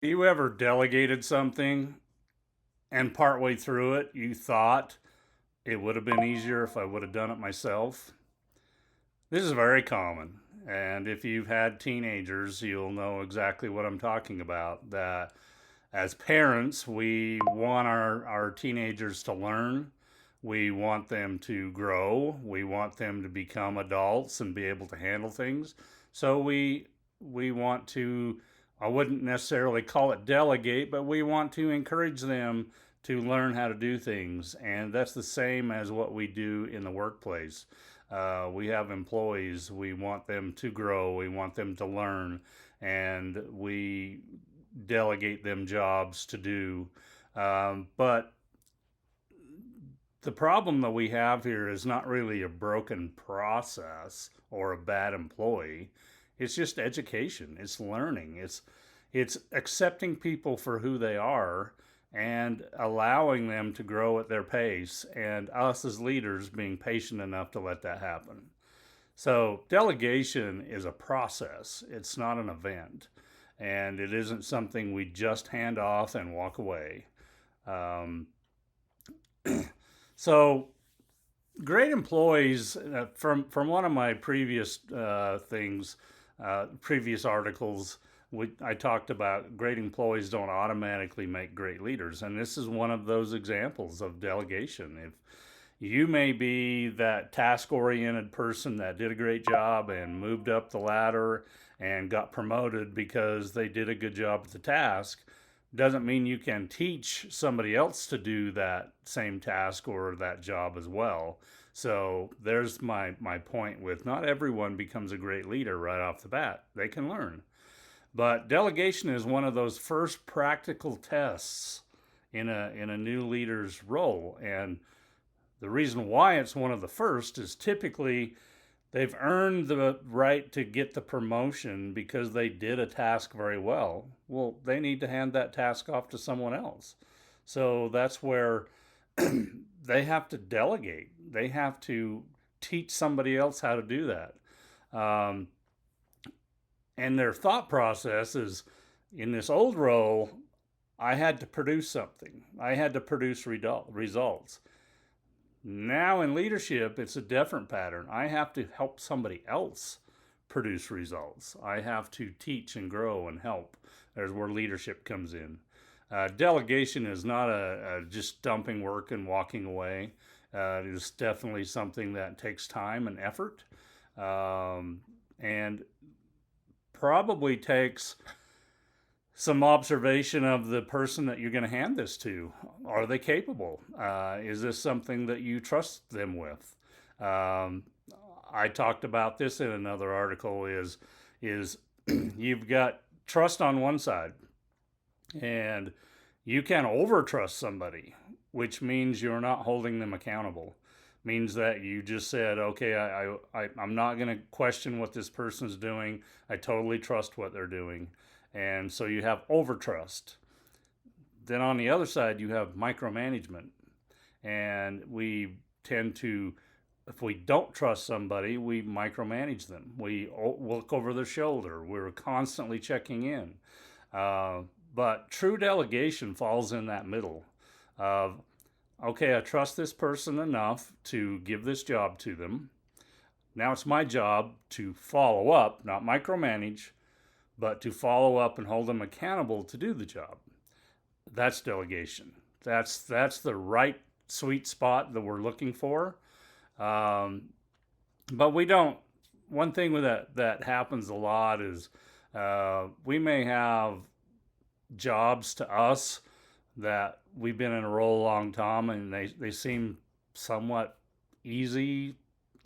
You ever delegated something and partway through it you thought it would have been easier if I would have done it myself? This is very common. And if you've had teenagers, you'll know exactly what I'm talking about. That as parents, we want our teenagers to learn. We want them to grow. We want them to become adults and be able to handle things. So we want to, I wouldn't necessarily call it delegate, but we want to encourage them to learn how to do things. And that's the same as what we do in the workplace. We have employees, we want them to grow, we want them to learn, and we delegate them jobs to do. But the problem that we have here is not really a broken process or a bad employee. It's just education. It's learning. It's accepting people for who they are and allowing them to grow at their pace, and us as leaders being patient enough to let that happen. So, delegation is a process, it's not an event, and it isn't something we just hand off and walk away. Um, so, great employees, from one of my previous previous articles, I talked about great employees don't automatically make great leaders, and this is one of those examples of delegation. If you may be that task oriented person that did a great job and moved up the ladder and got promoted because they did a good job at the task, doesn't mean you can teach somebody else to do that same task or that job as well. So there's my point with not everyone becomes a great leader right off the bat. They can learn. But delegation is one of those first practical tests in a new leader's role. And the reason why it's one of the first is typically they've earned the right to get the promotion because they did a task very well. Well, they need to hand that task off to someone else. So that's where they have to delegate. They have to teach somebody else how to do that. Um, and their thought process is, in this old role, I had to produce something. I had to produce results. Now in leadership, it's a different pattern. I have to help somebody else produce results. I have to teach and grow and help. There's where leadership comes in. Delegation is not a just dumping work and walking away. It is definitely something that takes time and effort, and probably takes some observation of the person that you're going to hand this to. Are they capable? Is this something that you trust them with? Um, I talked about this in another article. Is you've got trust on one side, and you can over trust somebody, which means you're not holding them accountable. Means that you just said, okay, I'm not going to question what this person's doing. I totally trust what they're doing. And so you have overtrust. Then on the other side, you have micromanagement. And we tend to, if we don't trust somebody, we micromanage them. We look over their shoulder. We're constantly checking in. Uh, but true delegation falls in that middle of, okay, I trust this person enough to give this job to them. Now it's my job to follow up, not micromanage, but to follow up and hold them accountable to do the job. That's delegation. That's the right sweet spot that we're looking for. Um, but we don't. One thing with that happens a lot is we may have jobs to us that we've been in a role a long time and they seem somewhat easy,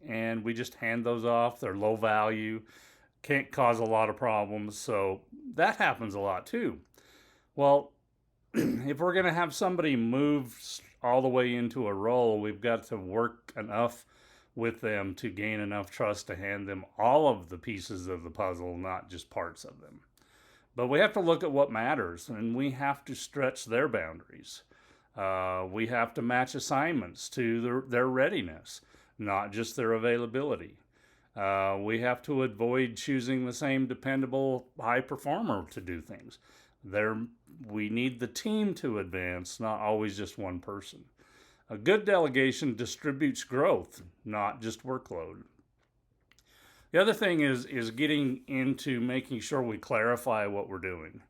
and we just hand those off. They're low value, can't cause a lot of problems. So that happens a lot too. Well, if we're going to have somebody move all the way into a role, we've got to work enough with them to gain enough trust to hand them all of the pieces of the puzzle, not just parts of them. But we have to look at what matters, and we have to stretch their boundaries. We have to match assignments to their readiness, not just their availability. We have to avoid choosing the same dependable high performer to do things. There, we need the team to advance, not always just one person. A good delegation distributes growth, not just workload. The other thing is getting into making sure we clarify what we're doing.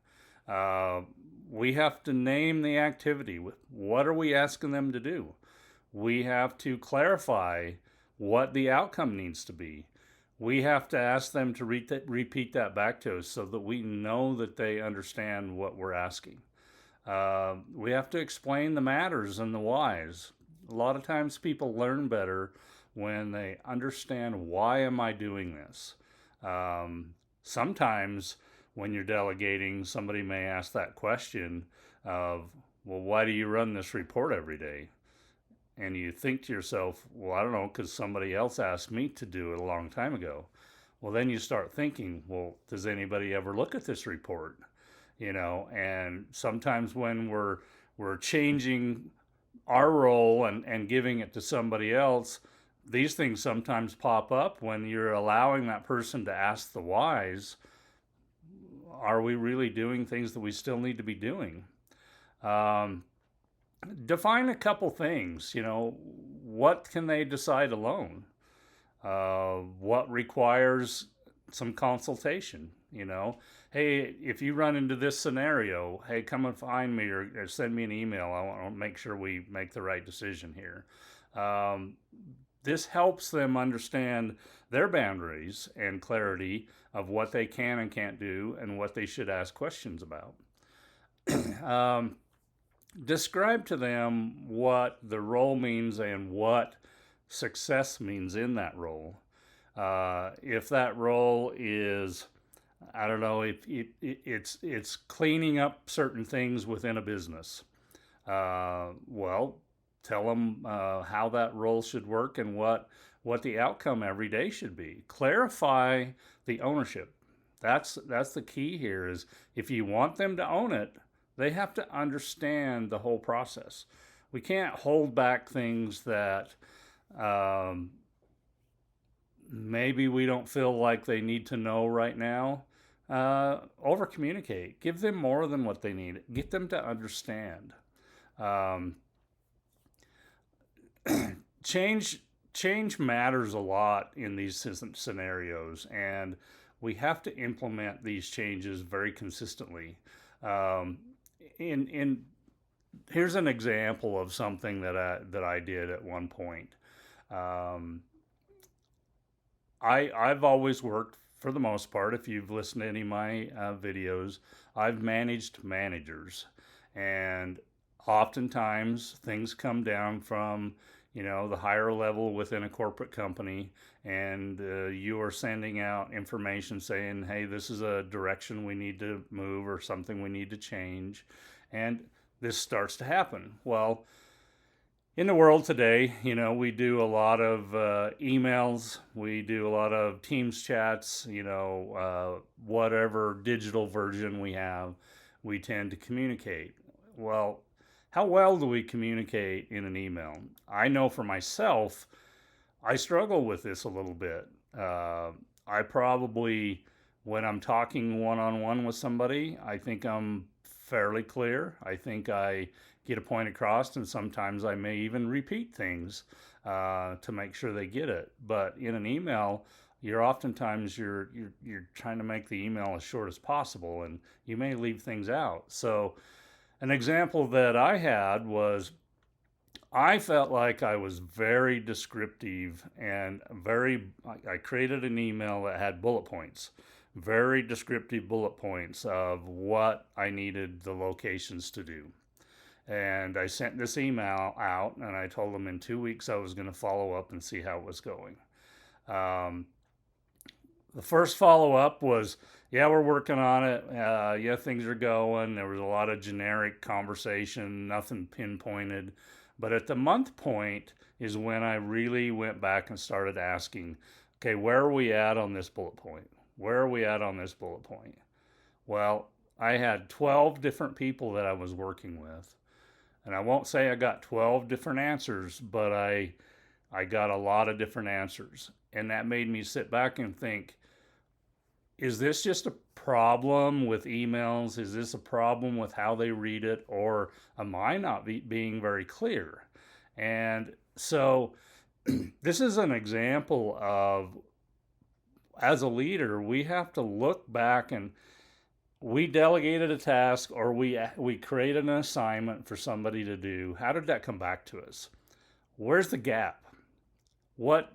Uh, we have to name the activity. What are we asking them to do? We have to clarify what the outcome needs to be. We have to ask them to repeat that back to us so that we know that they understand what we're asking. We have to explain the matters and the whys. A lot of times people learn better when they understand, why am I doing this? Sometimes when you're delegating, somebody may ask that question of, well, why do you run this report every day? And you think to yourself, well, I don't know, because somebody else asked me to do it a long time ago. Well, then you start thinking, well, does anybody ever look at this report? And sometimes when we're changing our role and giving it to somebody else, these things sometimes pop up when you're allowing that person to ask the whys. Are we really doing things that we still need to be doing? Define a couple things. What can they decide alone? What requires some consultation? Hey, if you run into this scenario, hey, come and find me or send me an email. I want to make sure we make the right decision here. This helps them understand their boundaries and clarity of what they can and can't do and what they should ask questions about. Describe to them what the role means and what success means in that role. If that role is, I don't know, if it's cleaning up certain things within a business, well, tell them how that role should work and what the outcome every day should be. Clarify the ownership. That's the key here. Is if you want them to own it, they have to understand the whole process. We can't hold back things that maybe we don't feel like they need to know right now. Over communicate. Give them more than what they need. Get them to understand. Change matters a lot in these scenarios, and we have to implement these changes very consistently. Here's an example of something that I did at one point. I've always worked, for the most part, if you've listened to any of my videos, I've managed managers, and oftentimes things come down from the higher level within a corporate company, and you are sending out information saying, hey, this is a direction we need to move or something we need to change, and this starts to happen. Well, in the world today, we do a lot of emails, we do a lot of Teams chats, whatever digital version we have, we tend to communicate. Well, how well do we communicate in an email? I know for myself, I struggle with this a little bit. I probably, when I'm talking one-on-one with somebody, I think I'm fairly clear. I think I get a point across, and sometimes I may even repeat things to make sure they get it. But in an email, you're trying to make the email as short as possible, and you may leave things out. So an example that I had was, I felt like I was very descriptive and I created an email that had bullet points, very descriptive bullet points of what I needed the locations to do. And I sent this email out, and I told them in 2 weeks I was going to follow up and see how it was going. The first follow-up was, yeah, we're working on it. Yeah, things are going. There was a lot of generic conversation, nothing pinpointed. But at the month point is when I really went back and started asking, okay, where are we at on this bullet point? Where are we at on this bullet point? Well, I had 12 different people that I was working with. And I won't say I got 12 different answers, but I got a lot of different answers. And that made me sit back and think, is this just a problem with emails? Is this a problem with how they read it? Or am I not being very clear? And so this is an example of, as a leader, we have to look back, and we delegated a task, or we created an assignment for somebody to do. How did that come back to us? Where's the gap? What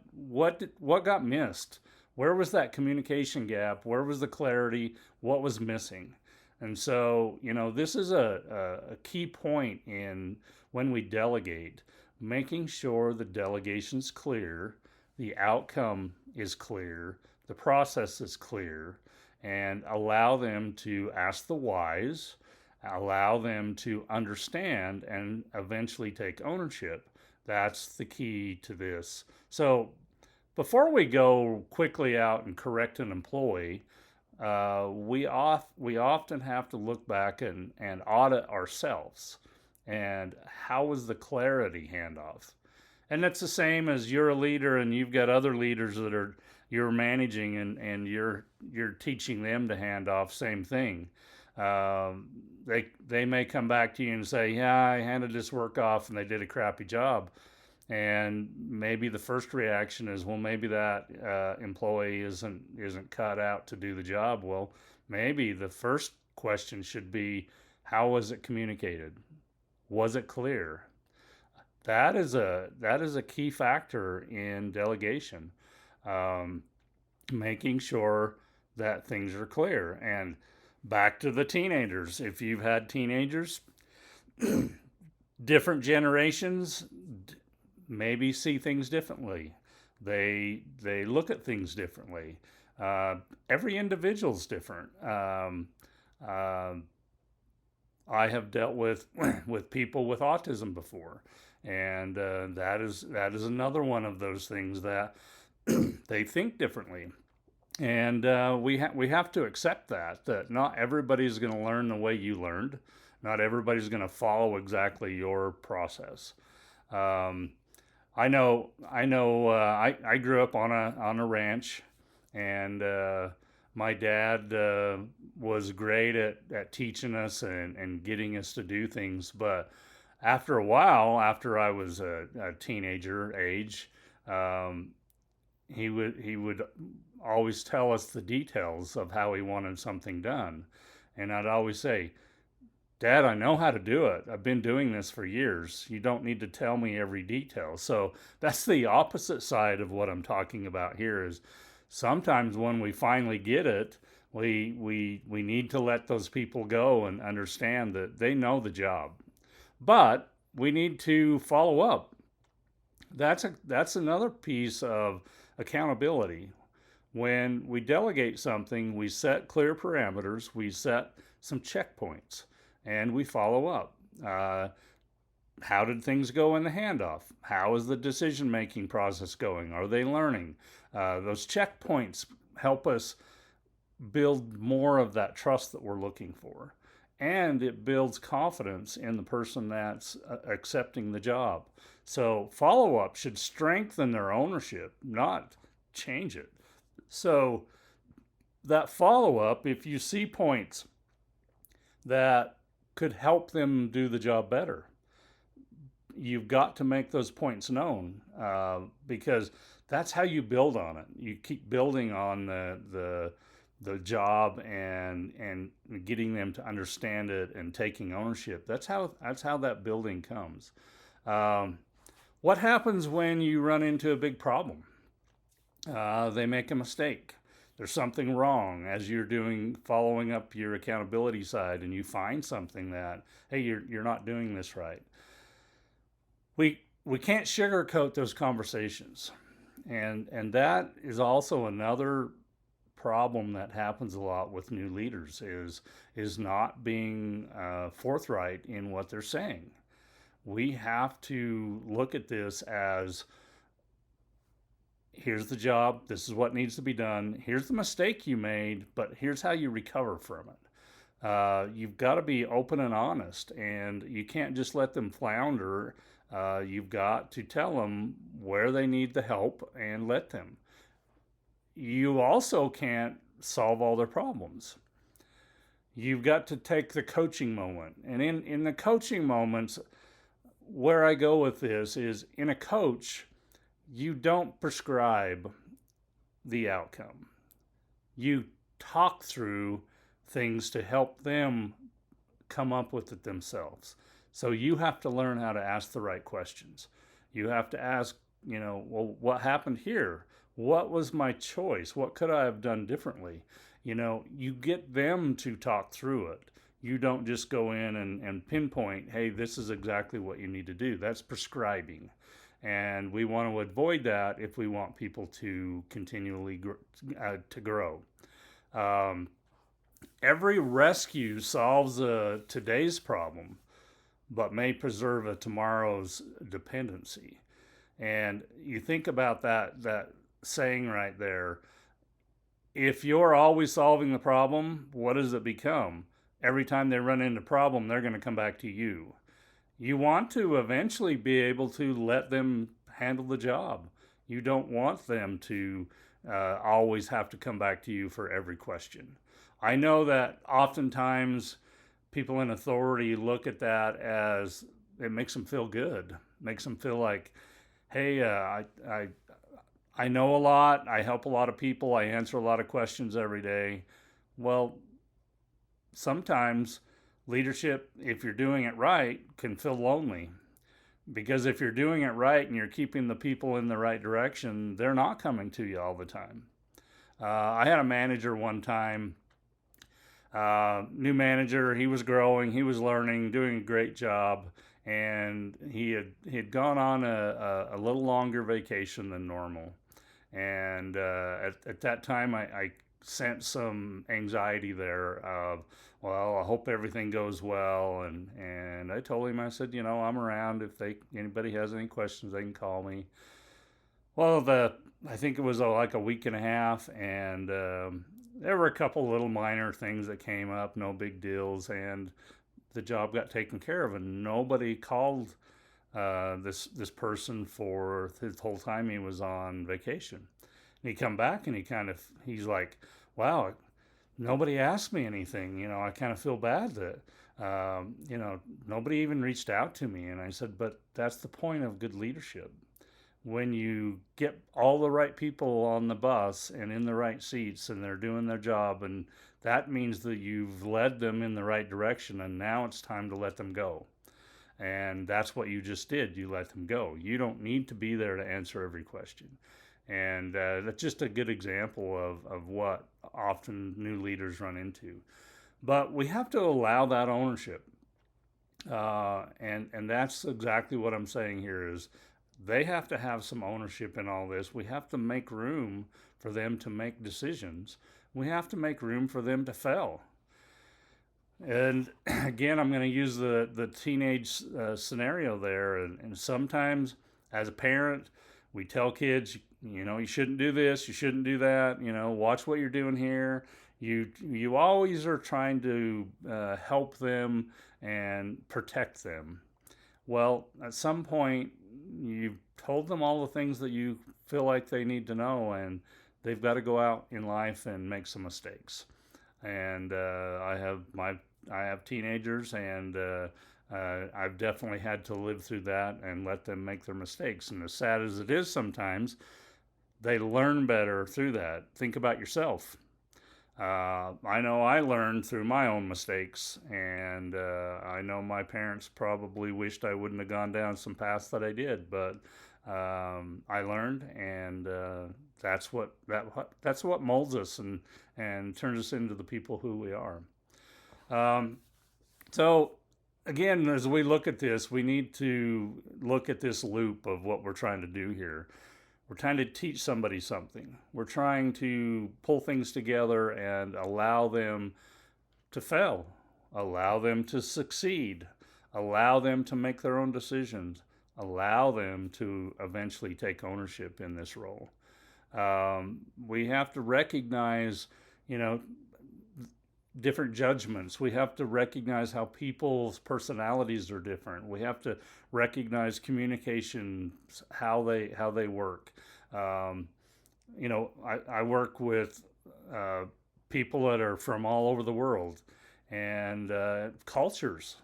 got missed? Where was that communication gap? Where was the clarity? What was missing? And so, this is a key point in when we delegate, making sure the delegation's clear, the outcome is clear, the process is clear, and allow them to ask the whys, allow them to understand, and eventually take ownership. That's the key to this. So before we go quickly out and correct an employee, we often have to look back and audit ourselves. And how was the clarity handoff? And it's the same as you're a leader and you've got other leaders that you're managing, and you're teaching them to hand off. Same thing. They may come back to you and say, yeah, I handed this work off and they did a crappy job. And maybe the first reaction is, well, maybe that employee isn't cut out to do the job. Well, maybe the first question should be, how was it communicated? Was it clear? That is a key factor in delegation, making sure that things are clear. And back to the teenagers, if you've had teenagers, different generations maybe see things differently. They look at things differently. Every individual's different. I have dealt with people with autism before, and that is another one of those things that they think differently, and we have to accept that not everybody's going to learn the way you learned, not everybody's going to follow exactly your process. I know. I grew up on a ranch, and my dad was great at teaching us and getting us to do things. But after a while, after I was a teenager age, he would always tell us the details of how he wanted something done, and I'd always say, Dad, I know how to do it. I've been doing this for years. You don't need to tell me every detail. So that's the opposite side of what I'm talking about here. Is sometimes when we finally get it, we need to let those people go and understand that they know the job. But we need to follow up. That's another piece of accountability. When we delegate something, we set clear parameters, we set some checkpoints, and we follow up. How did things go in the handoff? How is the decision-making process going? Are they learning? Those checkpoints help us build more of that trust that we're looking for. And it builds confidence in the person that's accepting the job. So follow-up should strengthen their ownership, not change it. So that follow-up, if you see points that could help them do the job better, you've got to make those points known, because that's how you build on it. You keep building on the job and getting them to understand it and taking ownership. That's how that building comes. What happens when you run into a big problem? They make a mistake. There's something wrong as you're following up your accountability side, and you find something that, hey, you're not doing this right. We can't sugarcoat those conversations, and that is also another problem that happens a lot with new leaders is not being forthright in what they're saying. We have to look at this as, here's the job, this is what needs to be done, here's the mistake you made, but here's how you recover from it. You've got to be open and honest, and you can't just let them flounder. You've got to tell them where they need the help and let them. You also can't solve all their problems. You've got to take the coaching moment. And in the coaching moments, where I go with this is in a coach, you don't prescribe the outcome. You talk through things to help them come up with it themselves. So you have to learn how to ask the right questions. You have to ask, well, what happened here? What was my choice? What could I have done differently? You get them to talk through it. You don't just go in and pinpoint, hey, this is exactly what you need to do. That's prescribing. And we want to avoid that if we want people to continually to grow. Um, every rescue solves today's problem, but may preserve a tomorrow's dependency. And you think about that saying right there. If you're always solving the problem, what does it become? Every time they run into a problem, they're going to come back to you. You want to eventually be able to let them handle the job. You don't want them to always have to come back to you for every question. I know that oftentimes people in authority look at that as it makes them feel good, makes them feel like, hey, I know a lot, I help a lot of people, I answer a lot of questions every day. Well, sometimes leadership, if you're doing it right, can feel lonely. Because if you're doing it right and you're keeping the people in the right direction, they're not coming to you all the time. I had a manager one time, new manager, he was growing, he was learning, doing a great job, and he had gone on a little longer vacation than normal. And at that time, I sensed some anxiety there of, well, I hope everything goes well. And I told him, I said, I'm around. If anybody has any questions, they can call me. Well, I think it was like a week and a half, and there were a couple little minor things that came up, no big deals, and the job got taken care of, and nobody called this person for the whole time he was on vacation. And he come back and he's like, wow, nobody asked me anything. I kind of feel bad that nobody even reached out to me. And I said, but that's the point of good leadership. When you get all the right people on the bus and in the right seats and they're doing their job, and that means that you've led them in the right direction, and now it's time to let them go. And that's what you just did. You let them go. You don't need to be there to answer every question. And that's just a good example of what often new leaders run into. But we have to allow that ownership. And that's exactly what I'm saying here is they have to have some ownership in all this. We have to make room for them to make decisions. We have to make room for them to fail. And again, I'm going to use the teenage scenario there. And sometimes, as a parent, we tell kids, you shouldn't do this, you shouldn't do that. Watch what you're doing here. You always are trying to help them and protect them. Well, at some point, you've told them all the things that you feel like they need to know, and they've got to go out in life and make some mistakes. And I have teenagers, and I've definitely had to live through that and let them make their mistakes. And as sad as it is sometimes, they learn better through that. Think about yourself. I know I learned through my own mistakes, and I know my parents probably wished I wouldn't have gone down some paths that I did, but I learned, and that's what molds us and turns us into the people who we are. So again, as we look at this, we need to look at this loop of what we're trying to do here. We're trying to teach somebody something. We're trying to pull things together and allow them to fail, allow them to succeed, allow them to make their own decisions, allow them to eventually take ownership in this role. We have to recognize, different judgments. We have to recognize how people's personalities are different. We have to recognize communication, how they work. I work with people that are from all over the world, and cultures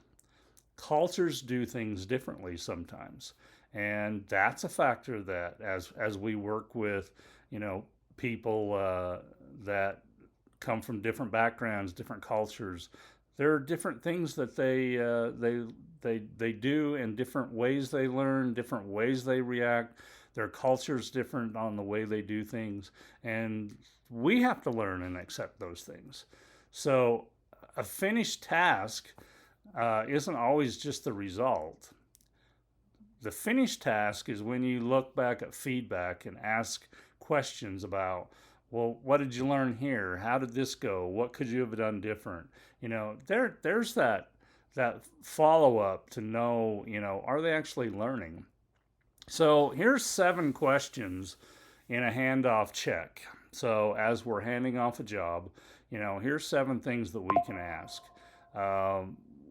do things differently sometimes, and that's a factor that as we work with, you know, people that come from different backgrounds, different cultures, there are different things that they do, and different ways they learn, different ways they react. Their culture's different on the way they do things, and we have to learn and accept those things. So a finished task isn't always just the result. The finished task is when you look back at feedback and ask questions about, well, what did you learn here? How did this go? What could you have done different? You know, there's that follow up to know, you know, are they actually learning? So here's 7 questions in a handoff check. So as we're handing off a job, you know, here's 7 things that we can ask.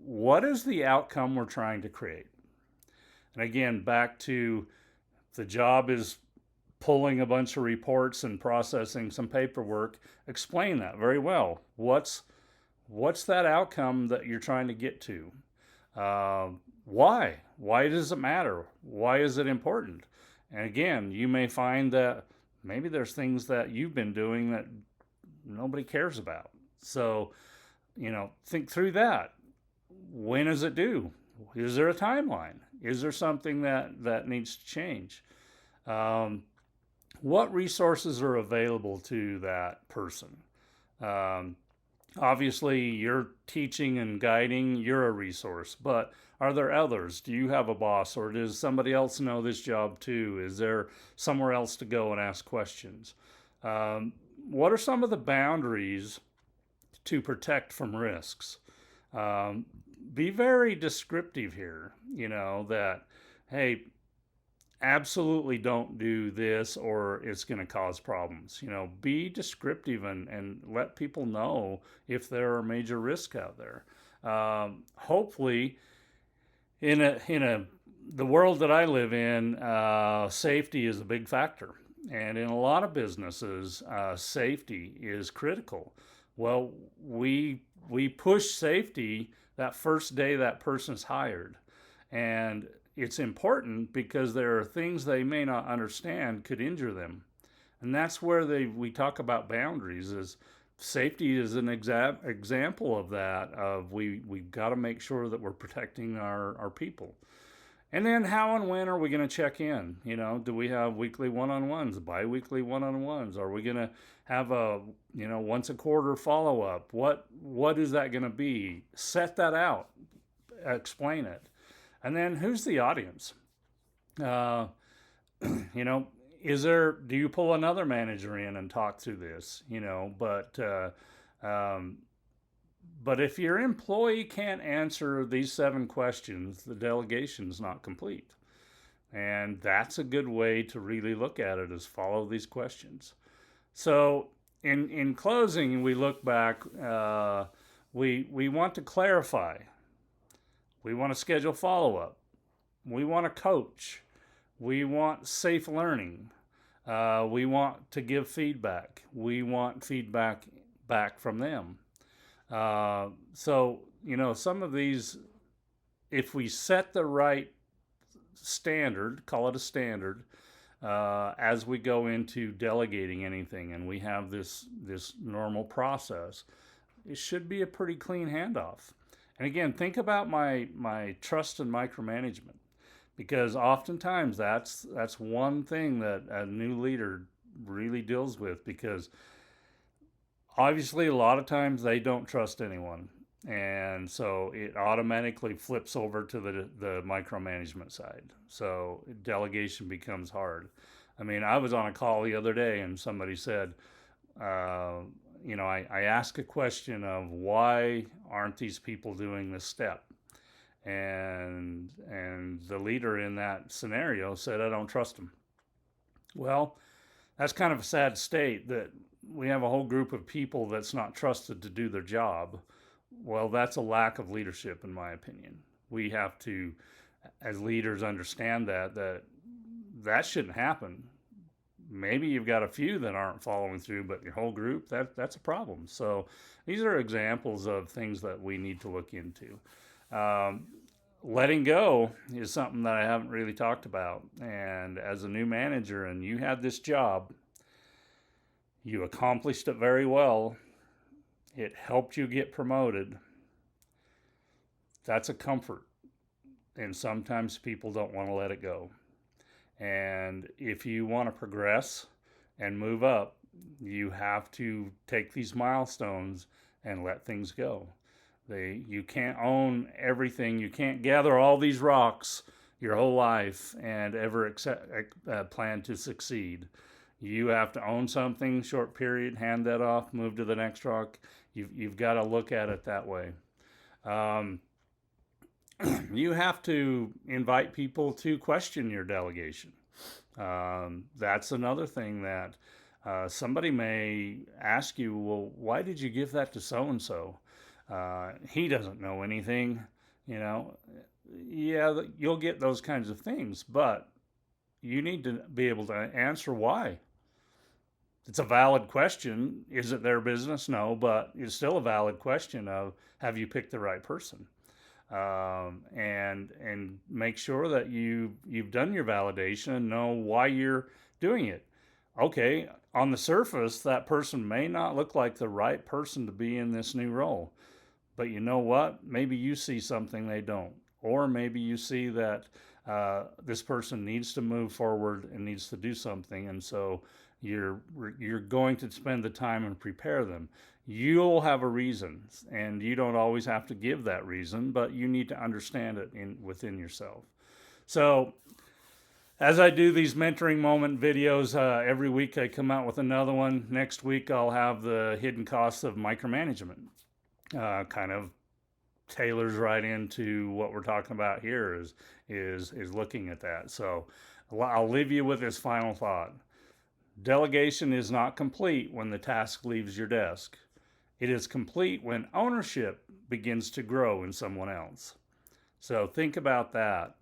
What is the outcome we're trying to create? And again, back to the job is pulling a bunch of reports and processing some paperwork. Explain that very well. What's that outcome that you're trying to get to? Why? Why does it matter? Why is it important? And again, you may find that maybe there's things that you've been doing that nobody cares about. So, you know, think through that. When is it due? Is there a timeline? Is there something that needs to change? What resources are available to that person? Um, Obviously, you're teaching and guiding, you're a resource, but are there others? Do you have a boss, or does somebody else know this job too? Is there somewhere else to go and ask questions? What are some of the boundaries to protect from risks? Um, be very descriptive here, you know, that, hey, absolutely don't do this or it's going to cause problems. You know, be descriptive and let people know if there are major risks out there. Hopefully, in the world that I live in, safety is a big factor, and in a lot of businesses, safety is critical. Well, we push safety that first day that person's hired, and it's important because there are things they may not understand could injure them, and that's where we talk about boundaries. Is safety is an example of that. Of we've got to make sure that we're protecting our people. And then how and when are we going to check in? You know, do we have weekly one-on-ones, bi-weekly one-on-ones? Are we going to have a, you know, once a quarter follow-up? What is that going to be? Set that out. Explain it. And then who's the audience? Uh, you know, do you pull another manager in and talk through this? You know, um, but if your employee can't answer these 7 questions, the delegation's not complete. And that's a good way to really look at it, is follow these questions. So in closing, we look back, we want to clarify. We want to schedule follow-up. We want to coach. We want safe learning. We want to give feedback. We want feedback back from them. So, you know, some of these, if we set the right standard, call it a standard, as we go into delegating anything, and we have this normal process, it should be a pretty clean handoff. And again, think about my trust and micromanagement, because oftentimes that's one thing that a new leader really deals with, because obviously a lot of times they don't trust anyone, and so it automatically flips over to the micromanagement side. So delegation becomes hard. I mean, I was on a call the other day and somebody said, you know, I asked a question of why aren't these people doing this step, and the leader in that scenario said, I don't trust them. Well, that's kind of a sad state, that we have a whole group of people that's not trusted to do their job. Well, that's a lack of leadership, in my opinion. We have to, as leaders, understand that shouldn't happen. maybe you've got a few that aren't following through, but your whole group, that's a problem. So these are examples of things that we need to look into. Um, Letting go is something that I haven't really talked about. And as a new manager, and you had this job, you accomplished it very well, it helped you get promoted. That's a comfort. And sometimes people don't want to let it go. And if you want to progress and move up, you have to take these milestones and let things go. You can't own everything. You can't gather all these rocks your whole life and ever plan to succeed. You have to own something, short period, hand that off, move to the next rock. You've got to look at it that way. Um, you have to invite people to question your delegation. That's another thing that somebody may ask you, well, why did you give that to so and so? He doesn't know anything, you know. Yeah, you'll get those kinds of things, but you need to be able to answer why. It's a valid question. Is it their business? No, but it's still a valid question of, have you picked the right person? And make sure that you've done your validation and know why you're doing it. Okay, on the surface, that person may not look like the right person to be in this new role, but you know what? Maybe you see something they don't, or maybe you see that this person needs to move forward and needs to do something, and so you're going to spend the time and prepare them. You'll have a reason, and you don't always have to give that reason, but you need to understand it within yourself. So as I do these mentoring moment videos, every week I come out with another one. Next week I'll have the hidden costs of micromanagement. Kind of tailors right into what we're talking about here is looking at that. So I'll leave you with this final thought. Delegation is not complete when the task leaves your desk. It is complete when ownership begins to grow in someone else. So think about that.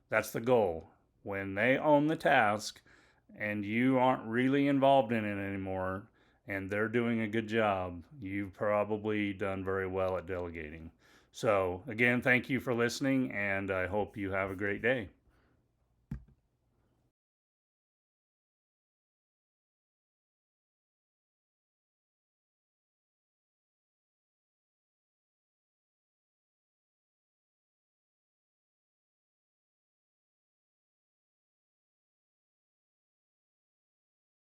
That's the goal. When they own the task and you aren't really involved in it anymore and they're doing a good job, you've probably done very well at delegating. So again, thank you for listening, and I hope you have a great day.